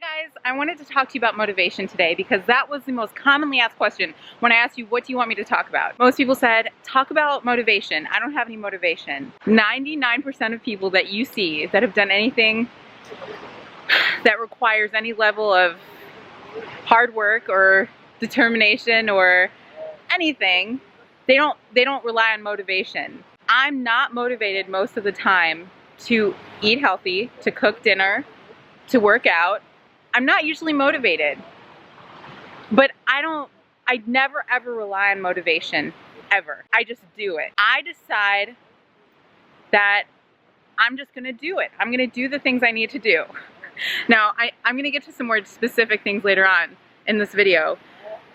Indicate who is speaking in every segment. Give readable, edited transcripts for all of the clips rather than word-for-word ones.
Speaker 1: guys, I wanted to talk to you about motivation today because that was the most commonly asked question when I asked you, what do you want me to talk about? Most people said, talk about motivation. I don't have any motivation. 99% of people that you see that have done anything that requires any level of hard work or determination or anything, they don't rely on motivation. I'm not motivated most of the time to eat healthy, to cook dinner, to work out. I'm not usually motivated, but I never ever rely on motivation, ever. I just do it. I decide that I'm just gonna do it. I'm gonna do the things I need to do. Now, I'm gonna get to some more specific things later on in this video,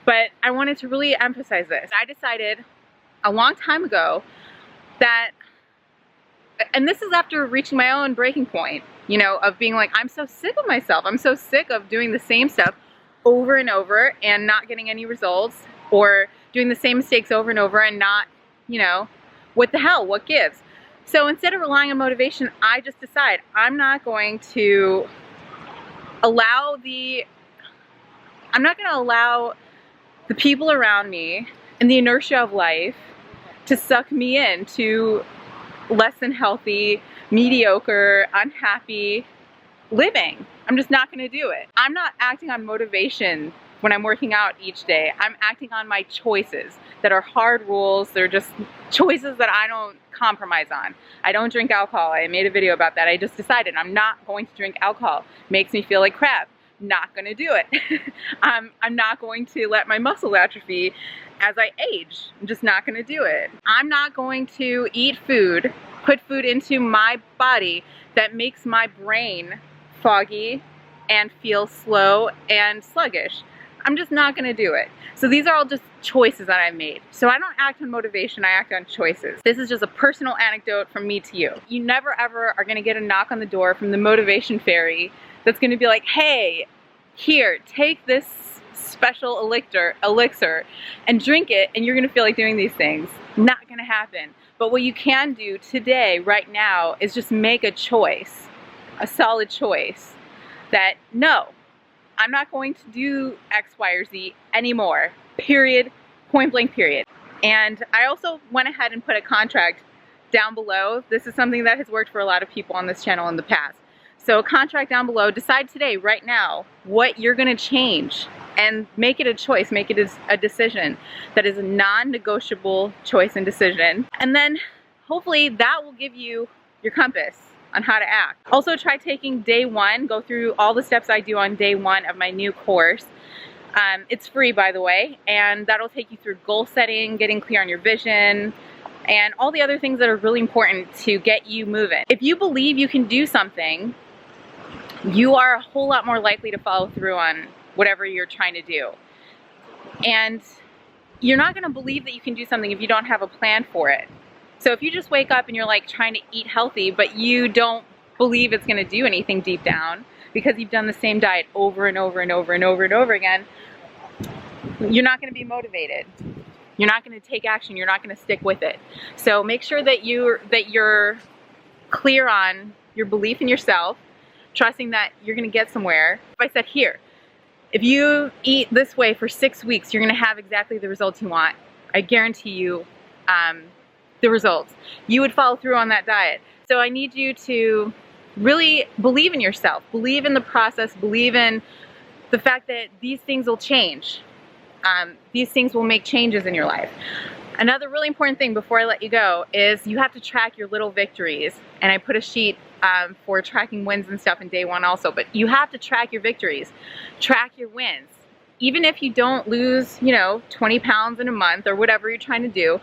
Speaker 1: but I wanted to really emphasize this. I decided a long time ago that, and this is after reaching my own breaking point, you know, of being like, I'm so sick of myself. I'm so sick of doing the same stuff over and over and not getting any results, or doing the same mistakes over and over and not, you know, what the hell, what gives? So instead of relying on motivation, I just decide I'm not going to allow the people around me and the inertia of life to suck me into less than healthy, mediocre, unhappy living. I'm just not gonna do it. I'm not acting on motivation when I'm working out each day. I'm acting on my choices that are hard rules. They're just choices that I don't compromise on. I don't drink alcohol. I made a video about that. I just decided I'm not going to drink alcohol. Makes me feel like crap. Not gonna do it. I'm not going to let my muscle atrophy as I age. I'm just not gonna do it. I'm not going to eat food, put food into my body that makes my brain foggy and feel slow and sluggish. I'm just not gonna do it. So these are all just choices that I've made. So I don't act on motivation, I act on choices. This is just a personal anecdote from me to you. You never ever are gonna get a knock on the door from the motivation fairy that's gonna be like, hey, here, take this special elixir and drink it and you're gonna feel like doing these things. Not gonna happen. But what you can do today, right now, is just make a choice, a solid choice, that no, I'm not going to do X, Y, or Z anymore, period, point blank period. And I also went ahead and put a contract down below. This is something that has worked for a lot of people on this channel in the past. So a contract down below, decide today, right now, what you're gonna change and make it a choice, make it a decision that is a non-negotiable choice and decision. And then hopefully that will give you your compass on how to act. Also try taking day one, go through all the steps I do on day one of my new course. It's free, by the way, and that'll take you through goal setting, getting clear on your vision, and all the other things that are really important to get you moving. If you believe you can do something, you are a whole lot more likely to follow through on whatever you're trying to do. And you're not gonna believe that you can do something if you don't have a plan for it. So if you just wake up and you're like trying to eat healthy, but you don't believe it's gonna do anything deep down because you've done the same diet over and over and over and over and over again, you're not gonna be motivated. You're not gonna take action, you're not gonna stick with it. So make sure that you're clear on your belief in yourself, trusting that you're gonna get somewhere. If I said, here, if you eat this way for 6 weeks, you're gonna have exactly the results you want. I guarantee you the results. You would follow through on that diet. So I need you to really believe in yourself, believe in the process, believe in the fact that these things will change. These things will make changes in your life. Another really important thing before I let you go is you have to track your little victories. And I put a sheet for tracking wins and stuff in day one also, but you have to track your victories, track your wins. Even if you don't lose, you know, 20 pounds in a month or whatever you're trying to do,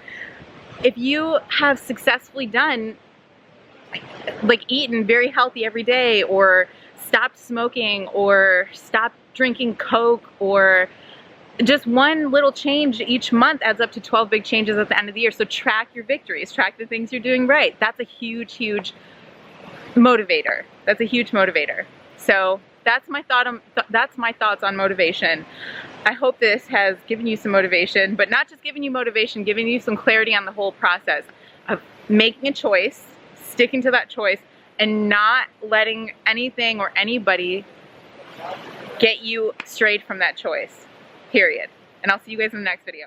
Speaker 1: if you have successfully done, like eaten very healthy every day, or stopped smoking, or stopped drinking Coke, or just one little change each month adds up to 12 big changes at the end of the year. So track your victories, track the things you're doing right. That's a huge, huge motivator. That's a huge motivator. So that's my thoughts on motivation. I hope this has given you some motivation, but not just giving you motivation, giving you some clarity on the whole process of making a choice, sticking to that choice, and not letting anything or anybody get you strayed from that choice. Period. And I'll see you guys in the next video.